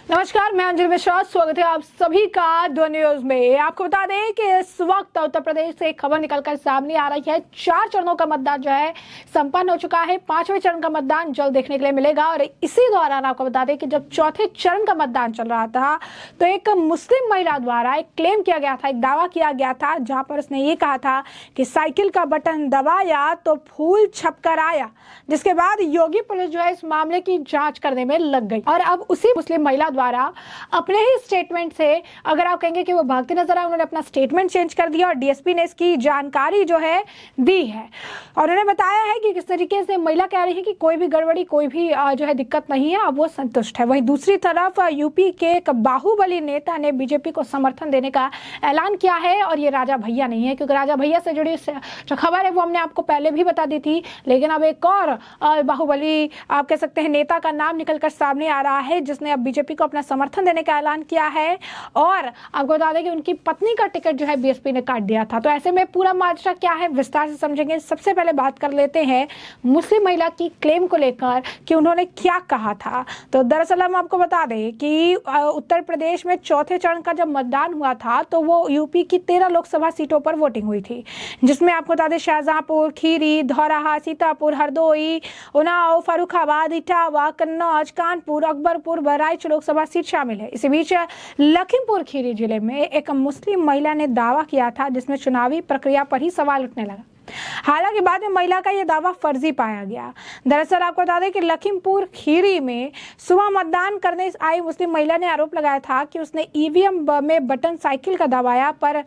नमस्कार, मैं अंजलि मिश्रा। स्वागत है आप सभी का दो न्यूज में। आपको बता दें कि इस वक्त उत्तर प्रदेश से एक खबर निकलकर सामने आ रही है। 4 चरणों का मतदान जो है संपन्न हो चुका है। 5वें चरण का मतदान जल्द देखने के लिए मिलेगा। और इसी दौरान आपको बता दें कि जब चौथे चरण का मतदान चल रहा था तो एक मुस्लिम महिला द्वारा एक क्लेम किया गया था, एक दावा किया गया था, जहां पर उसने ये कहा था कि साइकिल का बटन दबाया तो फूल छपकर आया। जिसके बाद योगी पुलिस जो है इस मामले की जांच करने में लग गई। और अब उसी मुस्लिम महिला द्वारा अपने ही स्टेटमेंट से, अगर आप कहेंगे कि वो भागते नजर आए, उन्होंने अपना स्टेटमेंट चेंज कर दिया और डीएसपी ने इसकी जानकारी जो है दी है। और उन्होंने बताया है कि किस तरीके से महिला कह रही है कि कोई भी गड़बड़ी, कोई भी जो है दिक्कत नहीं है, अब वो संतुष्ट है। वहीं दूसरी तरफ यूपी के एक बाहुबली नेता ने बीजेपी को समर्थन देने का ऐलान किया है। और ये राजा भैया नहीं है, क्योंकि राजा भैया से जुड़ी जो खबर है वो हमने आपको पहले भी बता दी थी, लेकिन अब एक और बाहुबली आप कह सकते हैं नेता का नाम निकलकर सामने आ रहा है, जिसने अब बीजेपी को अपना समर्थन देने का ऐलान किया है। और आपको बता दें कि उनकी पत्नी का टिकट जो है बीएसपी ने काट दिया था। तो ऐसे में पूरा माजरा क्या है विस्तार से समझेंगे। सबसे पहले बात कर लेते हैं मुस्लिम महिला की क्लेम को लेकर कि उन्होंने क्या कहा था। तो दरअसल हम आपको बता दें कि उत्तर प्रदेश में चौथे चरण का जब मतदान हुआ था तो वो यूपी की 13 लोकसभा सीटों पर वोटिंग हुई थी, जिसमें आपको बता दें शाहजहांपुर, खीरी, धौराहा, सीतापुर, हरदोई, उन्नाव, फर्रुखाबाद, इटावा, कन्नौज, कानपुर, अकबरपुर, बहराइच लोकसभा सीट शामिल है। इसी बीच लखीमपुर खीरी जिले में एक मुस्लिम महिला ने दावा किया था, जिसमें चुनावी प्रक्रिया पर ही सवाल उठने लगा। हालांकि बाद में महिला का यह दावा फर्जी पाया गया। दरअसल आपको बता दें कि लखीमपुर खीरी में सुबह मतदान करने आई मुस्लिम महिला ने आरोप लगाया था कि उसने ईवीएम में बटन साइकिल का दबाया पर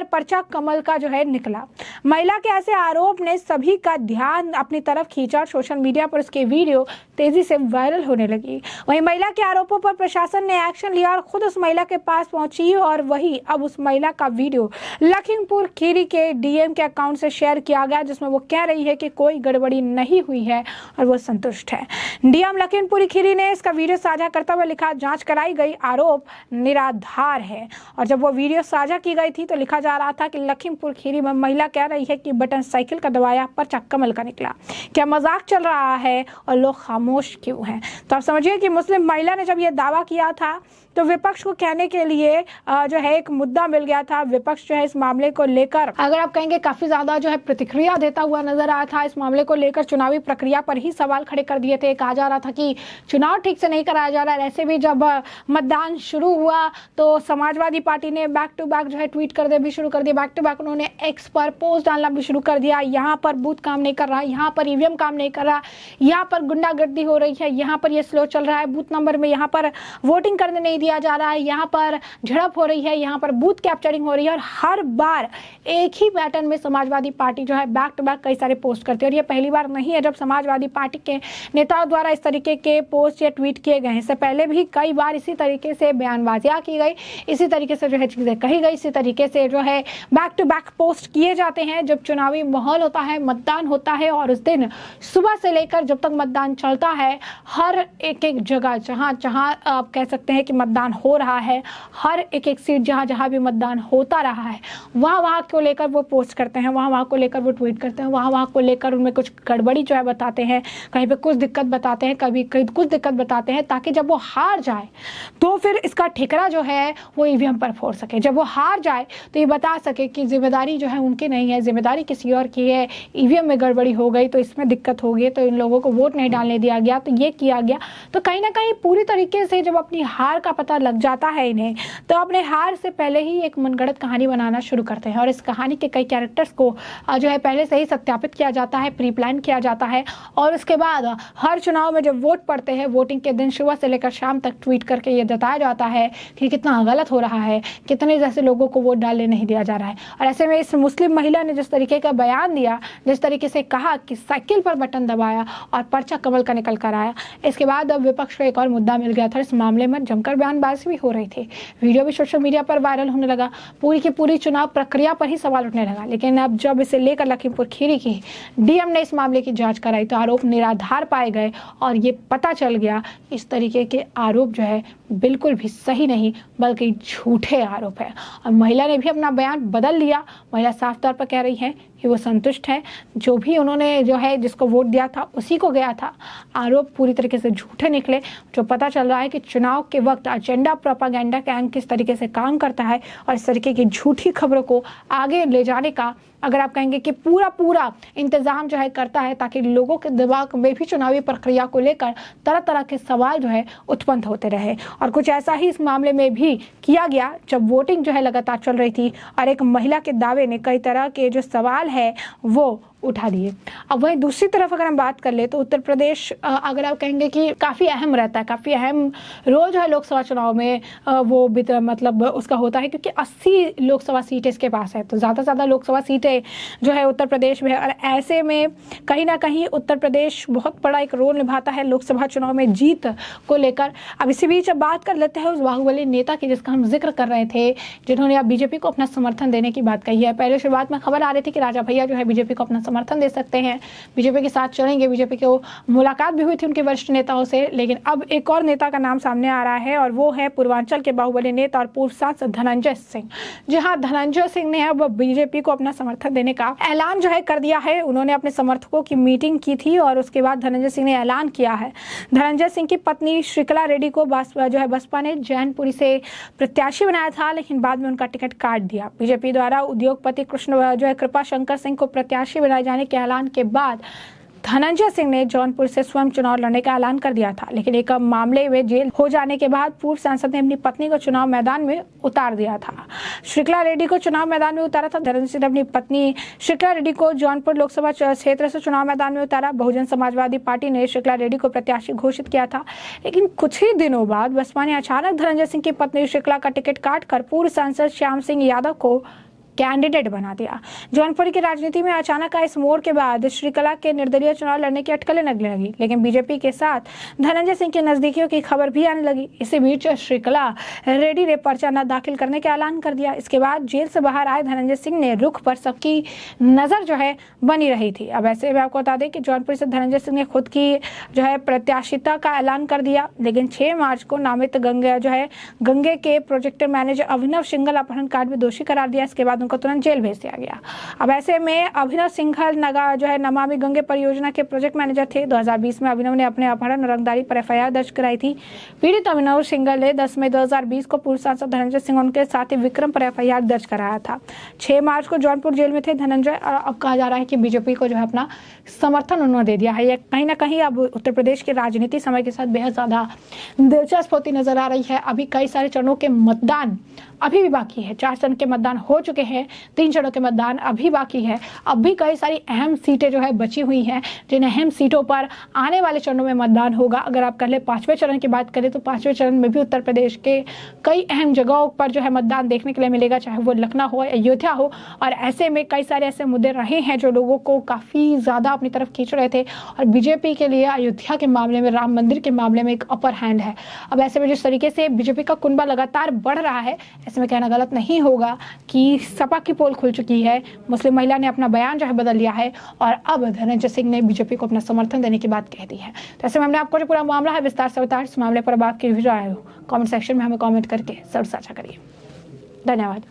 पर्चा कमल का जो है निकला। महिला के ऐसे आरोप ने सभी का ध्यान अपनी तरफ खींचा और सोशल मीडिया पर उसकी वीडियो तेजी से वायरल होने लगी। वहीं महिला के आरोपों पर प्रशासन ने एक्शन लिया और खुद उस महिला के पास पहुंची और वही अब उस महिला का वीडियो लखीमपुर खीरी के डीएम के अकाउंट से शेयर किया गया, जिसमें वो कह रही है कि कोई गड़बड़ी नहीं हुई है और वो संतुष्ट है। डीएम लखीमपुर खीरी ने इसका वीडियो साझा करते हुए लिखा, जांच कराई गई, आरोप निराधार है। और जब वो वीडियो साझा की गई थी तो लिखा जा रहा था कि लखीमपुर खीरी में महिला कह रही है कि बटन साइकिल का दबाया, पर्चा कमल का निकला। क्या मजाक चल रहा है और लोग खामोश क्यों हैं? तो आप समझिए कि मुस्लिम महिला ने जब ये दावा किया था तो विपक्ष को कहने के लिए जो है एक मुद्दा मिल गया था। विपक्ष जो है इस मामले को लेकर, अगर आप कहेंगे, काफी ज्यादा जो है प्रतिक्रिया देता हुआ नजर आया था। इस मामले को लेकर चुनावी प्रक्रिया पर ही सवाल खड़े कर दिए थे। कहा जा रहा था कि चुनाव ठीक से नहीं कराया जा रहा है। ऐसे भी जब मतदान शुरू हुआ तो समाजवादी पार्टी ने बैक टू बैक जो है ट्वीट कर दे भी शुरू कर दिया। बैक टू बैक उन्होंने एक्स पर पोस्ट डालना भी शुरू कर दिया। यहाँ पर बूथ काम नहीं कर रहा, यहाँ पर ईवीएम काम नहीं कर रहा, यहाँ पर गुंडागर्दी हो रही है, यहाँ पर ये स्लो चल रहा है बूथ नंबर में, यहाँ पर वोटिंग करने नहीं दिया जा रहा है, यहाँ पर झड़प हो रही है, यहाँ पर बूथ कैप्चरिंग हो रही है। और हर बार एक ही पैटर्न में समाजवादी पार्टी जो है बैक टू बैक कई सारे पोस्ट करती है। और ये पहली बार नहीं है जब समाजवादी पार्टी के नेताओं द्वारा इस तरीके के पोस्ट या ट्वीट किए गए हैं। इससे पहले भी कई बार इसी तरीके से बयानबाजियां की गई, इसी तरीके से जो है चीजें कही गई, इसी तरीके से जो है बैक टू बैक पोस्ट किए जाते हैं जब चुनावी माहौल होता है, मतदान होता है। और उस दिन सुबह से लेकर जब तक मतदान चलता है, हर एक जगह जहां जहां आप कह सकते हैं कि मतदान हो रहा है, हर एक सीट जहां जहां भी मतदान होता रहा है, वहां को लेकर वो पोस्ट करते हैं, वहां को लेकर वो ट्वीट करते हैं, वहां को लेकर उनमें कुछ गड़बड़ी जो है बताते हैं, कहीं पे कुछ दिक्कत बताते हैं, कभी कुछ दिक्कत बताते हैं, ताकि जब वो हार जाए तो फिर इसका ठिकरा जो है वो ईवीएम पर फोड़ सके। जब वो हार जाए तो ये बता सके कि जिम्मेदारी जो है उनकी नहीं है, जिम्मेदारी किसी और की है। ईवीएम में गड़बड़ी हो गई तो इसमें दिक्कत हो गई, तो इन लोगों को वोट नहीं डालने दिया गया, तो ये किया गया। तो कहीं ना कहीं पूरी तरीके से जब अपनी हार का पता लग जाता है इन्हें, तो अपने हार से पहले ही एक मनगढ़ंत कहानी बनाना शुरू करते हैं। और इस कहानी के कई कैरेक्टर्स को जो है पहले से ही सत्यापित किया जाता है, प्री प्लान किया जाता है। और उसके बाद हर चुनाव में जब वोट पड़ते हैं, वोटिंग के दिन सुबह से लेकर शाम तक ट्वीट करके ये बताया जाता है कि कितना गलत हो रहा है, कितने जैसे लोगों को वोट डालने नहीं दिया जा रहा है। और ऐसे में इस मुस्लिम महिला ने जिस तरीके का बयान दिया, जिस तरीके से कहा कि साइकिल पर बटन दबाया और पर्चा कमल का निकल कर आया, इसके बाद अब विपक्ष को एक और मुद्दा मिल गया था। इस मामले में जमकर बयानबाजी भी हो रही थी, वीडियो भी सोशल मीडिया पर वायरल होने लगा, पूरी की पूरी चुनाव प्रक्रिया पर ही सवाल उठने लगा। लेकिन अब जब इसे लेकर लखीमपुर खीरी की डीएम ने इस मामले की जांच कराई तो आरोप निराधार पाए गए और ये पता चल गया इस तरीके के आरोप जो है बिल्कुल भी सही नहीं बल्कि झूठे आरोप है। और महिला ने भी अपना बयान बदल लिया। महिला साफ तौर पर कह रही है कि वो संतुष्ट हैं। जो भी उन्होंने जो है जिसको वोट दिया था उसी को गया था। आरोप पूरी तरीके से झूठे निकले। जो पता चल रहा है कि चुनाव के वक्त एजेंडा प्रोपागेंडा गैंग किस तरीके से काम करता है और इस तरीके की झूठी खबरों को आगे ले जाने का, अगर आप कहेंगे कि पूरा इंतजाम जो है करता है, ताकि लोगों के दिमाग में भी चुनावी प्रक्रिया को लेकर तरह तरह के सवाल जो है उत्पन्न होते रहे। और कुछ ऐसा ही इस मामले में भी किया गया जब वोटिंग जो है लगातार चल रही थी और एक महिला के दावे ने कई तरह के जो सवाल है वो उठा दिए। अब वहीं दूसरी तरफ अगर हम बात कर ले तो उत्तर प्रदेश अगर आप कहेंगे कि काफ़ी अहम रहता है, काफ़ी अहम रोल जो है लोकसभा चुनाव में वो मतलब उसका होता है, क्योंकि 80 लोकसभा सीटें इसके पास है। तो ज़्यादा से ज़्यादा लोकसभा सीटें जो है उत्तर प्रदेश में है और ऐसे में कहीं ना कहीं उत्तर प्रदेश बहुत बड़ा एक रोल निभाता है लोकसभा चुनाव में जीत को लेकर। अब इसी बीच अब बात कर लेते हैं उस बाहुबली नेता की जिसका हम जिक्र कर रहे थे, जिन्होंने अब बीजेपी को अपना समर्थन देने की बात कही है। पहले शुरुआत में खबर आ रही थी कि राजा भैया जो है बीजेपी को अपना समर्थन दे सकते हैं, बीजेपी के साथ चलेंगे। बीजेपी को मुलाकात भी हुई थी उनके वरिष्ठ नेताओं से, लेकिन अब एक और नेता का नाम सामने आ रहा है और वो है पूर्वांचल के बाहुबली नेता और पूर्व सांसद धनंजय सिंह। जी हाँ, धनंजय सिंह ने अब बीजेपी को अपना समर्थन देने का ऐलान जो है कर दिया है। उन्होंने अपने समर्थकों की मीटिंग की थी और उसके बाद धनंजय सिंह ने ऐलान किया है। धनंजय सिंह की पत्नी श्रीकला रेड्डी को बसपा ने जैनपुरी से प्रत्याशी बनाया था, लेकिन बाद में उनका टिकट काट दिया। बीजेपी द्वारा उद्योगपति कृष्ण जो है कृपा शंकर सिंह को प्रत्याशी बनाए जाने के ऐलान के बाद धनंजय सिंह ने जौनपुर से स्वयं चुनाव लड़ने का ऐलान कर दिया था, लेकिन एक मामले में जेल हो जाने के बाद पूर्व सांसद ने अपनी पत्नी को चुनाव मैदान में उतार दिया था। श्रीकला रेड्डी को चुनाव मैदान में उतारा था। धनंजय सिंह ने अपनी पत्नी श्रीकला रेड्डी को जौनपुर लोकसभा क्षेत्र से चुनाव मैदान में उतारा। बहुजन समाजवादी पार्टी ने श्रीकला रेड्डी को प्रत्याशी घोषित किया था, लेकिन कुछ ही दिनों बाद बसपा ने अचानक धनंजय सिंह की पत्नी श्रीकला का टिकट काटकर पूर्व सांसद श्याम सिंह यादव को कैंडिडेट बना दिया। जौनपुर की राजनीति में अचानक आए इस मोड़ के बाद श्रीकला के निर्दलीय चुनाव लड़ने की अटकलें लगने लगी, लेकिन बीजेपी के साथ धनंजय सिंह के नजदीकियों की खबर भी आने लगी। इसी बीच श्रीकला रेड्डी ने पर्चा न दाखिल करने का ऐलान कर दिया। इसके बाद जेल से बाहर आए धनंजय सिंह ने रुख पर सबकी नजर जो है बनी रही थी। अब ऐसे में आपको बता दें कि जौनपुर से धनंजय सिंह ने खुद की जो है प्रत्याशिता का ऐलान कर दिया, लेकिन 6 मार्च को नामित गंगे के प्रोजेक्ट मैनेजर अभिनव सिंघल अपहरण कांड में दोषी करार दिया। इसके बाद को तुरंत जेल भेज दिया गया। अब ऐसे में अभिनव सिंघल नमामि गंगे परियोजना के प्रोजेक्ट मैनेजर थे। 2020 में अभिनव ने अपने अपहरण और रंगदारी पर एफआईआर दर्ज कराई थी। पीड़ित अभिनव सिंघल ने 10 मई 2020 को पूर्व सांसद धनंजय सिंह उनके साथी विक्रम पर एफआईआर दर्ज कराया था। 6 मार्च को जौनपुर जेल में थे धनंजय और अब कहा जा रहा है कि बीजेपी को जो है अपना समर्थन उन्होंने दे दिया है। यह कहीं ना कहीं अब उत्तर प्रदेश की राजनीति समय के साथ बेहद ज्यादा दिलचस्प होती नजर आ रही है। अभी कई सारे चरणों के मतदान अभी भी बाकी है। 4 चरण के मतदान हो चुके हैं, 3 चरणों के मतदान अभी बाकी है। अब भी कई सारी अहम सीटें जो है बची हुई हैं, जिन अहम सीटों पर आने वाले चरणों में मतदान होगा। अगर आप पहले 5वें चरण की बात करें तो 5वें चरण में भी उत्तर प्रदेश के कई अहम जगहों पर जो है मतदान देखने के लिए मिलेगा, चाहे वो लखनऊ हो, अयोध्या हो। और ऐसे में कई सारे ऐसे मुद्दे रहे हैं जो लोगों को काफ़ी ज़्यादा अपनी तरफ खींच रहे थे और बीजेपी के लिए अयोध्या के मामले में, राम मंदिर के मामले में एक अपर हैंड है। अब ऐसे में जिस तरीके से बीजेपी का कुनबा लगातार बढ़ रहा है, ऐसे में कहना गलत नहीं होगा कि सपा की पोल खुल चुकी है। मुस्लिम महिला ने अपना बयान जो है बदल लिया है और अब धनंजय सिंह ने बीजेपी को अपना समर्थन देने की बात कह दी है। तो ऐसे में हमने आपको जो पूरा मामला है विस्तार से बताया। इस मामले पर अब आपकी राय हो कमेंट सेक्शन में हमें कमेंट करके जरूर साझा करिए। धन्यवाद।